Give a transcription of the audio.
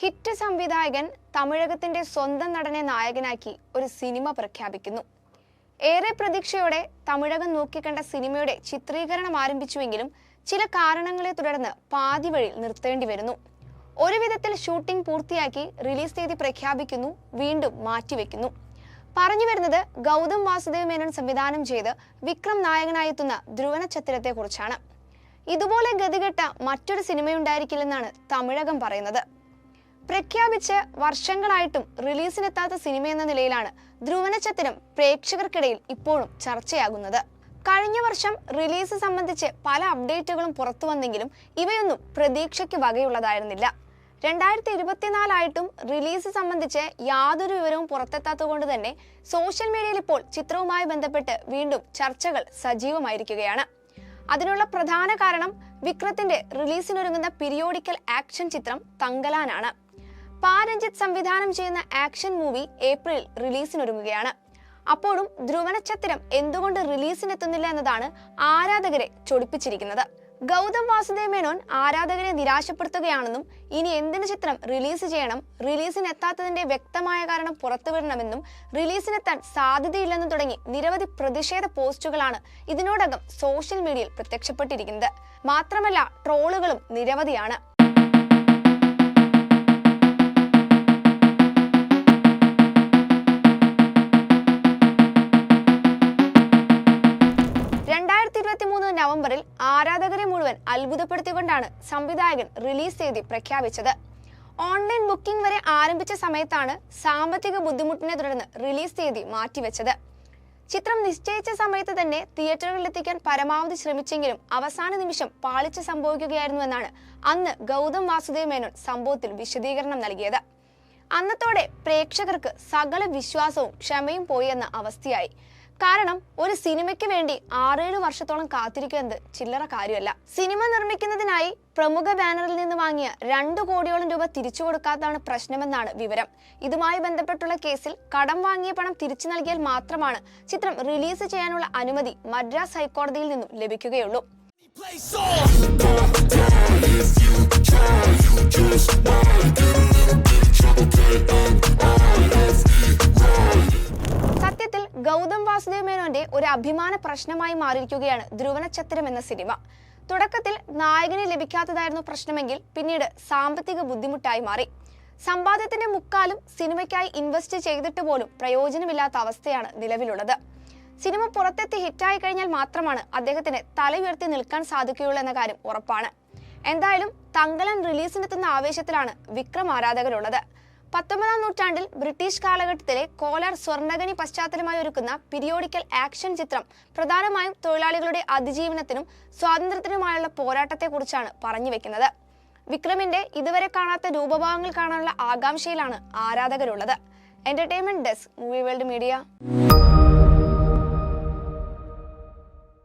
Hit സംവിധായകൻ തമിഴകത്തിന്റെ സ്വന്തം നടനെ നായകനാക്കി ഒരു സിനിമ പ്രഖ്യാപിക്കുന്നു. ഏറെ പ്രതീക്ഷയോടെ തമിഴകം നോക്കിക്കണ്ട സിനിമയുടെ ചിത്രീകരണം ആരംഭിച്ചുവെങ്കിലും ചില കാരണങ്ങളെ തുടർന്ന് പാതി വഴിയിൽ നിർത്തേണ്ടി വരുന്നു. ഒരു വിധത്തിൽ ഷൂട്ടിംഗ് പൂർത്തിയാക്കി റിലീസ് തീയതി പ്രഖ്യാപിക്കുന്നു, വീണ്ടും മാറ്റിവെക്കുന്നു. പറഞ്ഞു വരുന്നത് ഗൗതം വാസുദേവ് മേനോൻ സംവിധാനം ചെയ്ത് വിക്രം നായകനായെത്തുന്ന ധ്രുവനച്ചത്തിരത്തെ കുറിച്ചാണ്. ഇതുപോലെ ഗതികെട്ട മറ്റൊരു സിനിമയുണ്ടായിരിക്കില്ലെന്നാണ് തമിഴകം പറയുന്നത്. പ്രഖ്യാപിച്ച് വർഷങ്ങളായിട്ടും റിലീസിനെത്താത്ത സിനിമ എന്ന നിലയിലാണ് ധ്രുവനച്ചത്തിരം പ്രേക്ഷകർക്കിടയിൽ ഇപ്പോഴും ചർച്ചയാകുന്നത്. കഴിഞ്ഞ വർഷം റിലീസ് സംബന്ധിച്ച് പല അപ്ഡേറ്റുകളും പുറത്തു വന്നെങ്കിലും ഇവയൊന്നും പ്രതീക്ഷയ്ക്ക് വകയുള്ളതായിരുന്നില്ല. 2024 റിലീസ് സംബന്ധിച്ച് യാതൊരു വിവരവും പുറത്തെത്താത്തതുകൊണ്ട് തന്നെ സോഷ്യൽ മീഡിയയിൽ ഇപ്പോൾ ചിത്രവുമായി ബന്ധപ്പെട്ട് വീണ്ടും ചർച്ചകൾ സജീവമായിരിക്കുകയാണ്. അതിനുള്ള പ്രധാന കാരണം വിക്രത്തിന്റെ റിലീസിനൊരുങ്ങുന്ന പീരിയോഡിക്കൽ ആക്ഷൻ ചിത്രം തങ്കലാനാണ്. രഞ്ജിത്ത് സംവിധാനം ചെയ്യുന്ന ആക്ഷൻ മൂവി ഏപ്രിലിൽ റിലീസിനൊരുങ്ങുകയാണ്. അപ്പോഴും ധ്രുവനച്ചത്തിരം എന്തുകൊണ്ട് റിലീസിനെത്തുന്നില്ല എന്നതാണ് ആരാധകരെ ചൊടിപ്പിച്ചിരിക്കുന്നത്. ഗൗതം വാസുദേവ് മേനോൻ ആരാധകരെ നിരാശപ്പെടുത്തുകയാണെന്നും ഇനി എന്തിനു ചിത്രം റിലീസ് ചെയ്യണം, റിലീസിനെത്താത്തതിന്റെ വ്യക്തമായ കാരണം പുറത്തുവിടണമെന്നും റിലീസിനെത്താൻ സാധ്യതയില്ലെന്നും തുടങ്ങി നിരവധി പ്രതിഷേധ പോസ്റ്റുകളാണ് ഇതിനോടകം സോഷ്യൽ മീഡിയയിൽ പ്രത്യക്ഷപ്പെട്ടിരിക്കുന്നത്. മാത്രമല്ല ട്രോളുകളും നിരവധിയാണ്. നവംബറിൽ ആരാധകരെ മുഴുവൻ അത്ഭുതപ്പെടുത്തിക്കൊണ്ടാണ് സംവിധായകൻ റിലീസ് തീയതി പ്രഖ്യാപിച്ചത്. ഓൺലൈൻ ബുക്കിംഗ് വരെ ആരംഭിച്ച സമയത്താണ് സാമ്പത്തിക ബുദ്ധിമുട്ടിനെ തുടർന്ന് റിലീസ് തീയതി മാറ്റിവെച്ചത്. ചിത്രം നിശ്ചയിച്ച സമയത്ത് തന്നെ തിയേറ്ററുകളിലെത്തിക്കാൻ പരമാവധി ശ്രമിച്ചെങ്കിലും അവസാന നിമിഷം പാളിച്ച സംഭവിക്കുകയായിരുന്നുവെന്നാണ് അന്ന് ഗൗതം വാസുദേവ് മേനോൻ സംഭവത്തിൽ വിശദീകരണം നൽകിയത്. അന്നത്തോടെ പ്രേക്ഷകർക്ക് സകല വിശ്വാസവും ക്ഷമയും പോയി എന്ന അവസ്ഥയായി. കാരണം ഒരു സിനിമയ്ക്ക് വേണ്ടി 6-7 വർഷത്തോളം കാത്തിരിക്കുന്നത് ചില്ലറ കാര്യമല്ല. സിനിമ നിർമ്മിക്കുന്നതിനായി പ്രമുഖ ബാനറിൽ നിന്ന് വാങ്ങിയ 2 കോടിയോളം രൂപ തിരിച്ചു കൊടുക്കാത്തതാണ് പ്രശ്നമെന്നാണ് വിവരം. ഇതുമായി ബന്ധപ്പെട്ടുള്ള കേസിൽ കടം വാങ്ങിയ പണം തിരിച്ചു നൽകിയാൽ മാത്രമാണ് ചിത്രം റിലീസ് ചെയ്യാനുള്ള അനുമതി മദ്രാസ് ഹൈക്കോടതിയിൽ നിന്നും ലഭിക്കുകയുള്ളൂ. സത്യത്തിൽ ഗൗതം വാസുദേവ് മേനോന്റെ ഒരു അഭിമാന പ്രശ്നമായി മാറിയിരിക്കുകയാണ് ധ്രുവനച്ചത്തിരം എന്ന സിനിമ. തുടക്കത്തിൽ നായകനെ ലഭിക്കാത്തതായിരുന്നു പ്രശ്നമെങ്കിൽ പിന്നീട് സാമ്പത്തിക ബുദ്ധിമുട്ടായി മാറി. സമ്പാദ്യത്തിന്റെ മുക്കാലും സിനിമയ്ക്കായി ഇൻവെസ്റ്റ് ചെയ്തിട്ട് പോലും പ്രയോജനമില്ലാത്ത അവസ്ഥയാണ് നിലവിലുള്ളത്. സിനിമ പുറത്തെത്തി ഹിറ്റായി കഴിഞ്ഞാൽ മാത്രമാണ് അദ്ദേഹത്തിന് തല ഉയർത്തി നിൽക്കാൻ സാധിക്കുകയുള്ളൂ എന്ന കാര്യം ഉറപ്പാണ്. എന്തായാലും തങ്കലൻ റിലീസിനെത്തുന്ന ആവേശത്തിലാണ് വിക്രം ആരാധകരുള്ളത്. 19ാം നൂറ്റാണ്ടിൽ ബ്രിട്ടീഷ് കാലഘട്ടത്തിലെ കോലാർ സ്വർണ്ണഖനി പശ്ചാത്തലമായി ഒരുക്കുന്ന പീരിയോഡിക്കൽ ആക്ഷൻ ചിത്രം പ്രധാനമായും തൊഴിലാളികളുടെ അതിജീവനത്തിനും സ്വാതന്ത്ര്യത്തിനുമായുള്ള പോരാട്ടത്തെക്കുറിച്ചാണ് പറഞ്ഞു വെക്കുന്നത്. വിക്രമിന്റെ ഇതുവരെ കാണാത്ത രൂപഭാവങ്ങൾ കാണാനുള്ള ആകാംക്ഷയിലാണ് ആരാധകരുള്ളത്. Entertainment desk, movie world media.